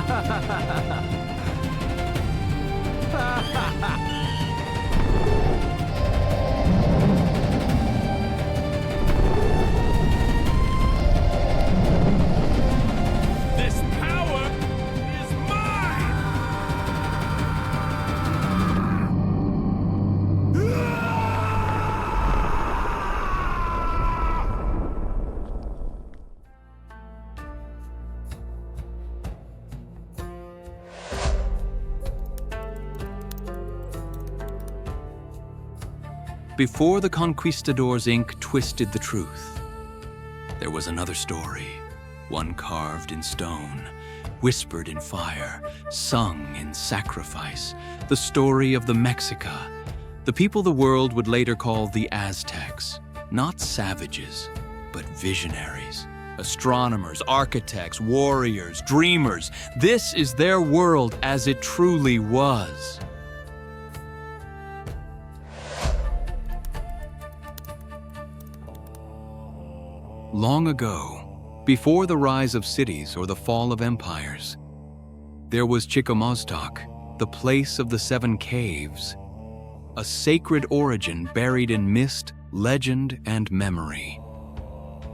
This power is mine! Before the conquistadors' ink twisted the truth, there was another story, one carved in stone, whispered in fire, sung in sacrifice, the story of the Mexica, the people the world would later call the Aztecs, not savages, but visionaries, astronomers, architects, warriors, dreamers. This is their world as it truly was. Long ago, before the rise of cities or the fall of empires, there was Chicomoztoc, the place of the 7 caves, a sacred origin buried in mist, legend, and memory.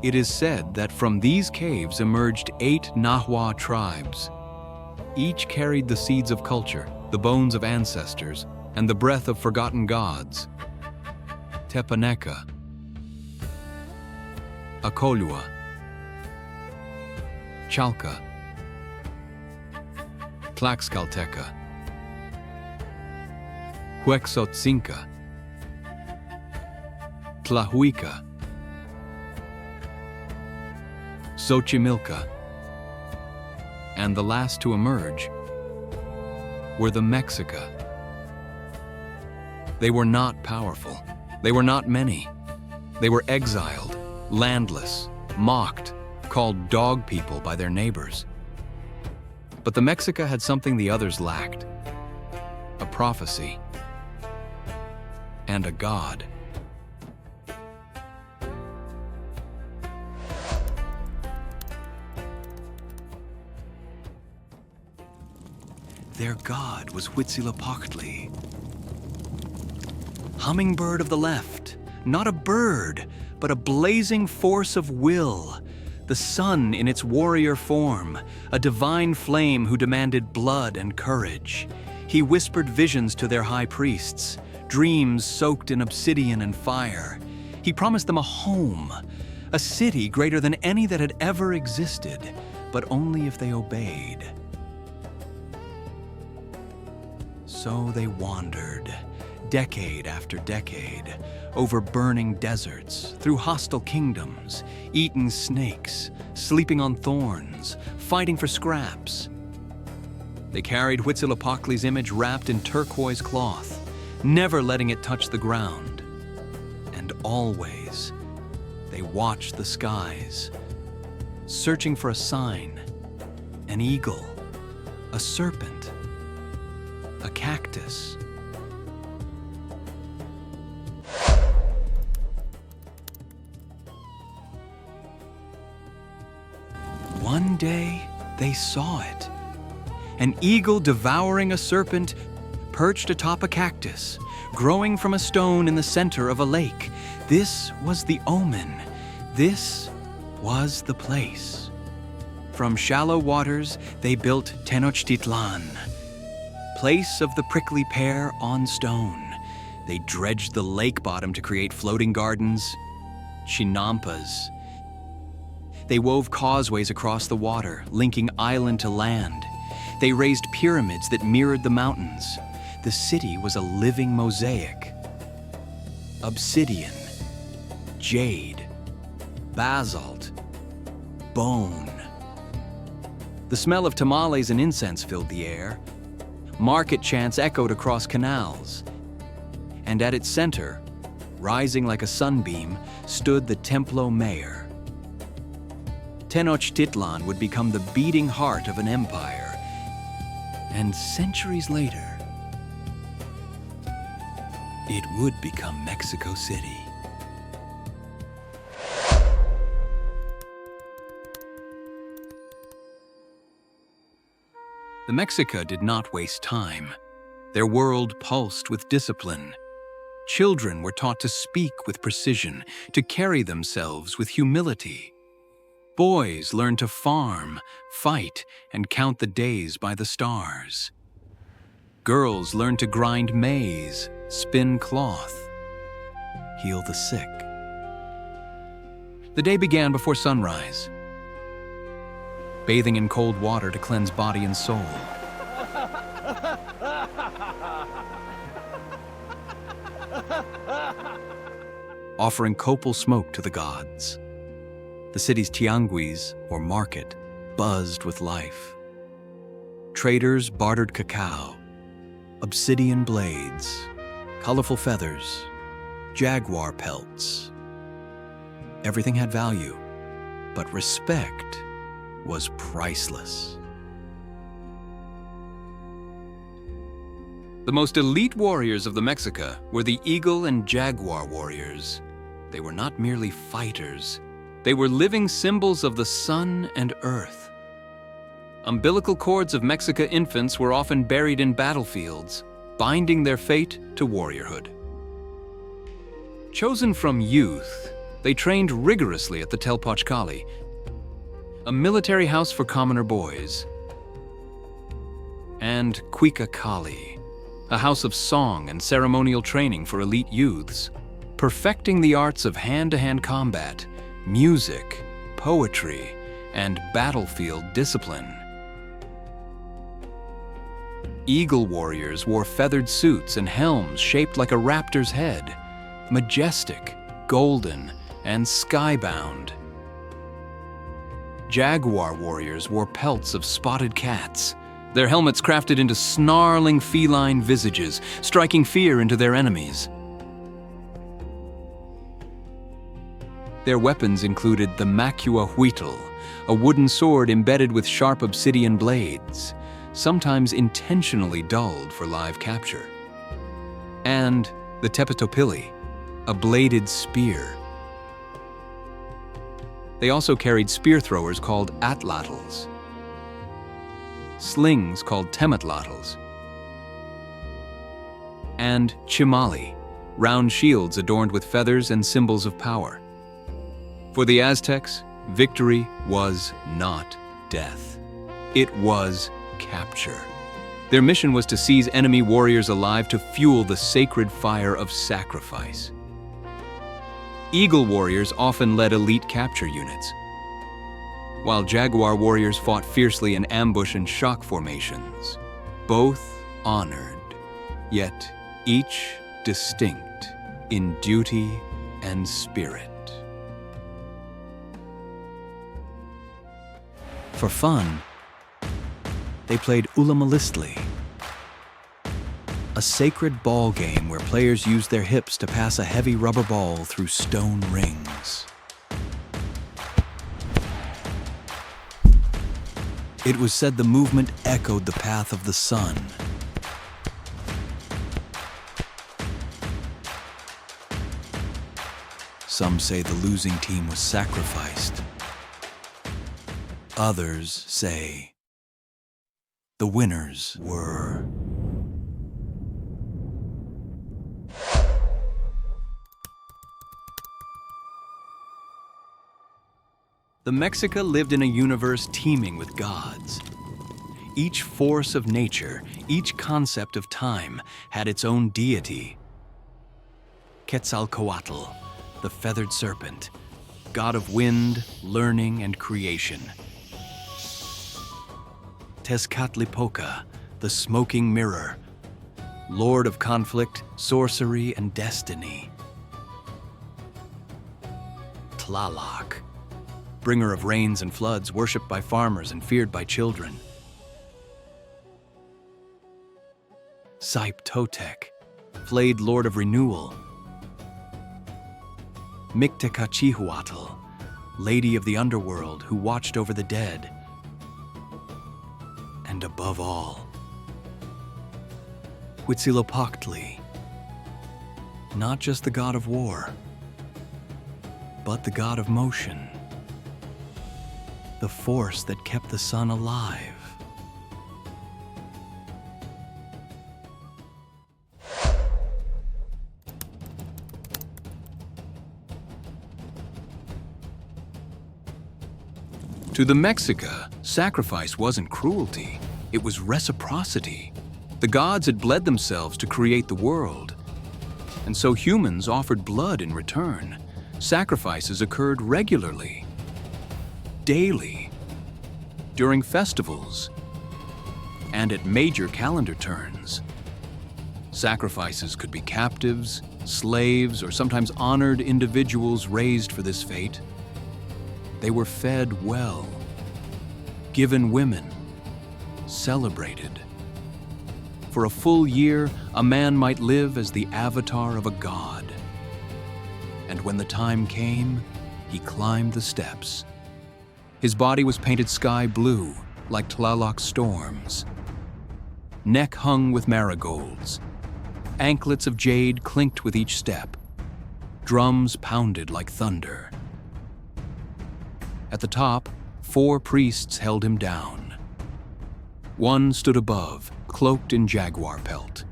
It is said that from these caves emerged 8 Nahua tribes. Each carried the seeds of culture, the bones of ancestors, and the breath of forgotten gods. Tepaneca, Acolua, Chalca, Tlaxcalteca, Huexotzinca, Tlahuica, Xochimilca, and the last to emerge were the Mexica. They were not powerful. They were not many. They were exiled, landless, mocked, called dog people by their neighbors. But the Mexica had something the others lacked: a prophecy and a god. Their god was Huitzilopochtli. Hummingbird of the left, not a bird, but a blazing force of will, the sun in its warrior form, a divine flame who demanded blood and courage. He whispered visions to their high priests, dreams soaked in obsidian and fire. He promised them a home, a city greater than any that had ever existed, but only if they obeyed. So they wandered, decade after decade, over burning deserts, through hostile kingdoms, eating snakes, sleeping on thorns, fighting for scraps. They carried Huitzilopochtli's image wrapped in turquoise cloth, never letting it touch the ground. And always, they watched the skies, searching for a sign, an eagle, a serpent, a cactus. One day, they saw it. An eagle devouring a serpent perched atop a cactus, growing from a stone in the center of a lake. This was the omen. This was the place. From shallow waters, they built Tenochtitlán, place of the prickly pear on stone. They dredged the lake bottom to create floating gardens, chinampas. They wove causeways across the water, linking island to land. They raised pyramids that mirrored the mountains. The city was a living mosaic. Obsidian, jade, basalt, bone. The smell of tamales and incense filled the air. Market chants echoed across canals. And at its center, rising like a sunbeam, stood the Templo Mayor. Tenochtitlán would become the beating heart of an empire. And centuries later, it would become Mexico City. The Mexica did not waste time. Their world pulsed with discipline. Children were taught to speak with precision, to carry themselves with humility. Boys learned to farm, fight, and count the days by the stars. Girls learned to grind maize, spin cloth, heal the sick. The day began before sunrise, bathing in cold water to cleanse body and soul. Offering copal smoke to the gods. The city's tianguis, or market, buzzed with life. Traders bartered cacao, obsidian blades, colorful feathers, jaguar pelts. Everything had value, but respect was priceless. The most elite warriors of the Mexica were the Eagle and Jaguar warriors. They were not merely fighters. They were living symbols of the sun and earth. Umbilical cords of Mexica infants were often buried in battlefields, binding their fate to warriorhood. Chosen from youth, they trained rigorously at the Tenochtitlán, a military house for commoner boys, and Cuicacali, a house of song and ceremonial training for elite youths, perfecting the arts of hand-to-hand combat, music, poetry, and battlefield discipline. Eagle warriors wore feathered suits and helms shaped like a raptor's head, majestic, golden, and skybound. Jaguar warriors wore pelts of spotted cats, their helmets crafted into snarling feline visages, striking fear into their enemies. Their weapons included the Huitzilopochtli, a wooden sword embedded with sharp obsidian blades, sometimes intentionally dulled for live capture, and the Tenochtitlán, a bladed spear. They also carried spear throwers called atlatls, slings called tematlatls, and chimali, round shields adorned with feathers and symbols of power. For the Aztecs, victory was not death. It was capture. Their mission was to seize enemy warriors alive to fuel the sacred fire of sacrifice. Eagle warriors often led elite capture units, while Jaguar warriors fought fiercely in ambush and shock formations, both honored, yet each distinct in duty and spirit. For fun, they played Huitzilopochtli, a sacred ball game where players used their hips to pass a heavy rubber ball through stone rings. It was said the movement echoed the path of the sun. Some say the losing team was sacrificed. Others say the winners were. The Mexica lived in a universe teeming with gods. Each force of nature, each concept of time, had its own deity. Quetzalcoatl, the feathered serpent, god of wind, learning, and creation. Tezcatlipoca, the smoking mirror, lord of conflict, sorcery, and destiny. Tlaloc, bringer of rains and floods, worshipped by farmers and feared by children. Totec, flayed lord of renewal. Mictecachihuatl, lady of the underworld who watched over the dead. And above all, Huitzilopochtli, not just the god of war, but the god of motion, the force that kept the sun alive. To the Mexica, sacrifice wasn't cruelty, it was reciprocity. The gods had bled themselves to create the world, and so humans offered blood in return. Sacrifices occurred regularly, daily, during festivals, and at major calendar turns. Sacrifices could be captives, slaves, or sometimes honored individuals raised for this fate. They were fed well, given women, celebrated. For a full year, a man might live as the avatar of a god. And when the time came, he climbed the steps. His body was painted sky blue, like Tlaloc's storms. Neck hung with marigolds. Anklets of jade clinked with each step. Drums pounded like thunder. At the top, 4 priests held him down. One stood above, cloaked in jaguar pelt.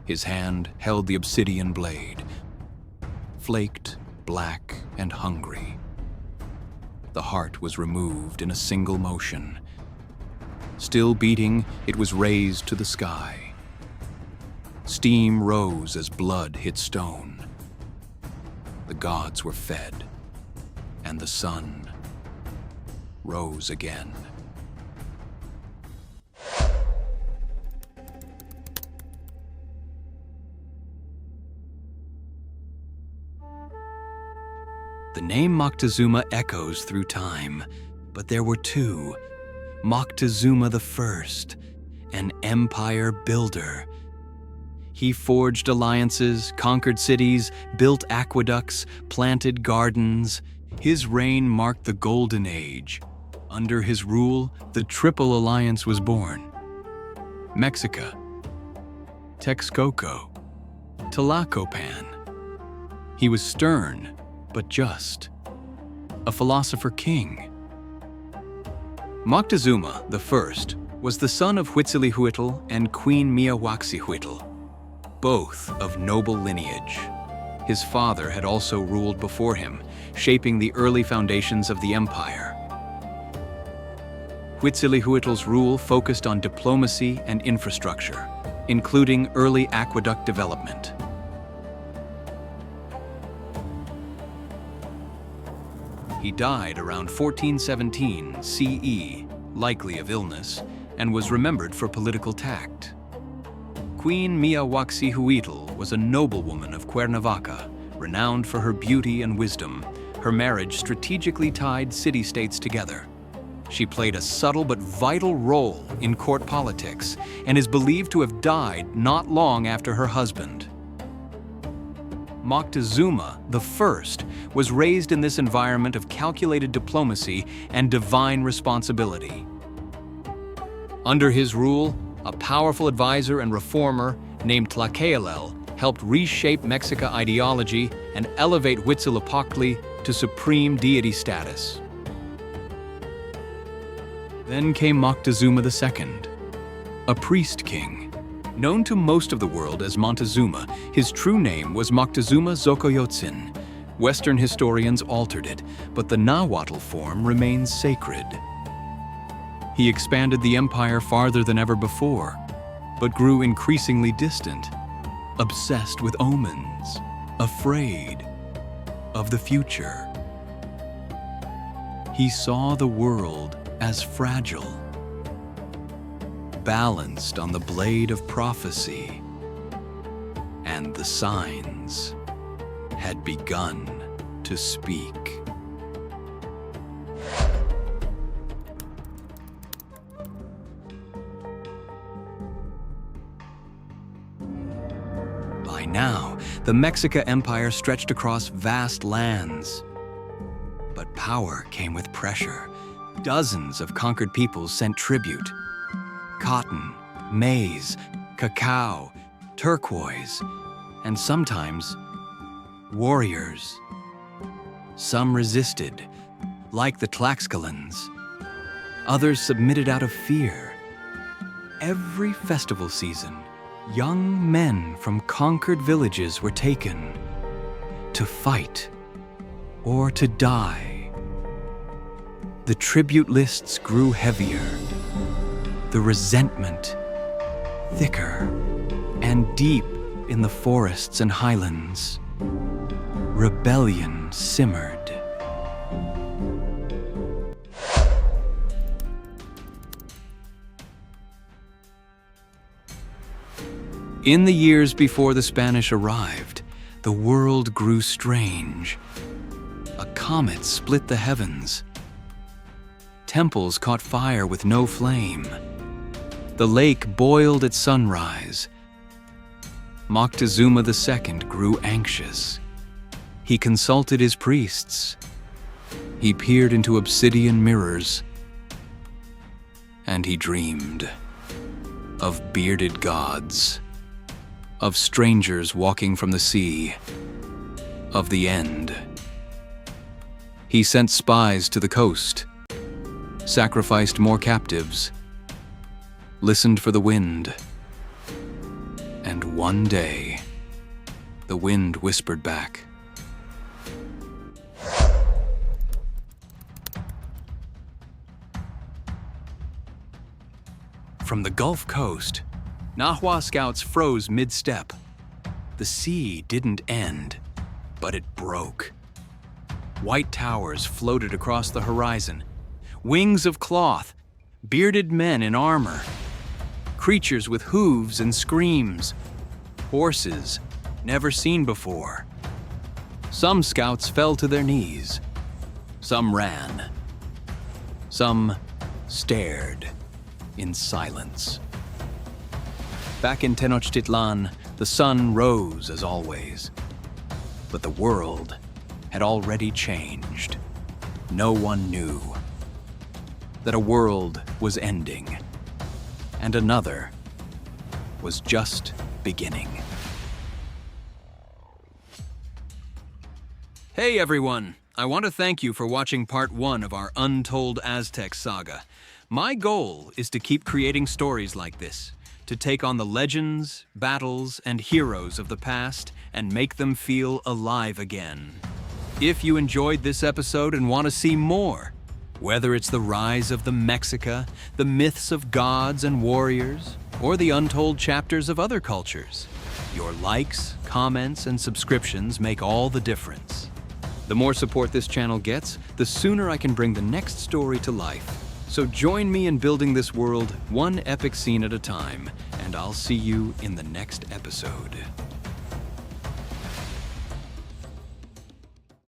His hand held the obsidian blade, flaked, black, and hungry. The heart was removed in a single motion. Still beating, it was raised to the sky. Steam rose as blood hit stone. The gods were fed, and the sun rose again. The name Moctezuma echoes through time, but there were 2. Moctezuma I, an empire builder. He forged alliances, conquered cities, built aqueducts, planted gardens. His reign marked the Golden Age. Under his rule, the Triple Alliance was born. Mexica, Texcoco, Tlacopan. He was stern, but just. A philosopher king. Moctezuma I was the son of Huitzilopochtli and Queen Miawaxixhuitl, both of noble lineage. His father had also ruled before him, shaping the early foundations of the empire. Huitzilopochtli's rule focused on diplomacy and infrastructure, including early aqueduct development. He died around 1417 CE, likely of illness, and was remembered for political tact. Queen Miawaxixhuitl was a noblewoman of Cuernavaca, renowned for her beauty and wisdom. Her marriage strategically tied city-states together. She played a subtle but vital role in court politics and is believed to have died not long after her husband. Moctezuma I was raised in this environment of calculated diplomacy and divine responsibility. Under his rule, a powerful advisor and reformer named Tlacaelel helped reshape Mexica ideology and elevate Huitzilopochtli to supreme deity status. Then came Moctezuma II, a priest king. Known to most of the world as Montezuma, his true name was Moctezuma Xocoyotzin. Western historians altered it, but the Nahuatl form remains sacred. He expanded the empire farther than ever before, but grew increasingly distant, obsessed with omens, afraid of the future. He saw the world as fragile, balanced on the blade of prophecy, and the signs had begun to speak. By now, the Mexica Empire stretched across vast lands. But power came with pressure. Dozens of conquered peoples sent tribute. Cotton, maize, cacao, turquoise, and sometimes warriors. Some resisted, like the Tlaxcalans. Others submitted out of fear. Every festival season, young men from conquered villages were taken to fight or to die. The tribute lists grew heavier, the resentment thicker, and deep in the forests and highlands, rebellion simmered. In the years before the Spanish arrived, the world grew strange. A comet split the heavens. Temples caught fire with no flame. The lake boiled at sunrise. Moctezuma II grew anxious. He consulted his priests. He peered into obsidian mirrors. And he dreamed of bearded gods, of strangers walking from the sea, of the end. He sent spies to the coast, sacrificed more captives, listened for the wind. And one day, the wind whispered back, from the Gulf Coast, Nahua scouts froze mid-step. The sea didn't end, but it broke. White towers floated across the horizon, wings of cloth, bearded men in armor, creatures with hooves and screams, horses never seen before. Some scouts fell to their knees, some ran, some stared in silence. Back in Tenochtitlán, the sun rose as always, but the world had already changed. No one knew that a world was ending and another was just beginning. Hey everyone! I want to thank you for watching part 1 of our Untold Aztec saga. My goal is to keep creating stories like this, to take on the legends, battles, and heroes of the past and make them feel alive again. If you enjoyed this episode and want to see more, whether it's the rise of the Mexica, the myths of gods and warriors, or the untold chapters of other cultures, your likes, comments, and subscriptions make all the difference. The more support this channel gets, the sooner I can bring the next story to life. So join me in building this world one epic scene at a time, and I'll see you in the next episode.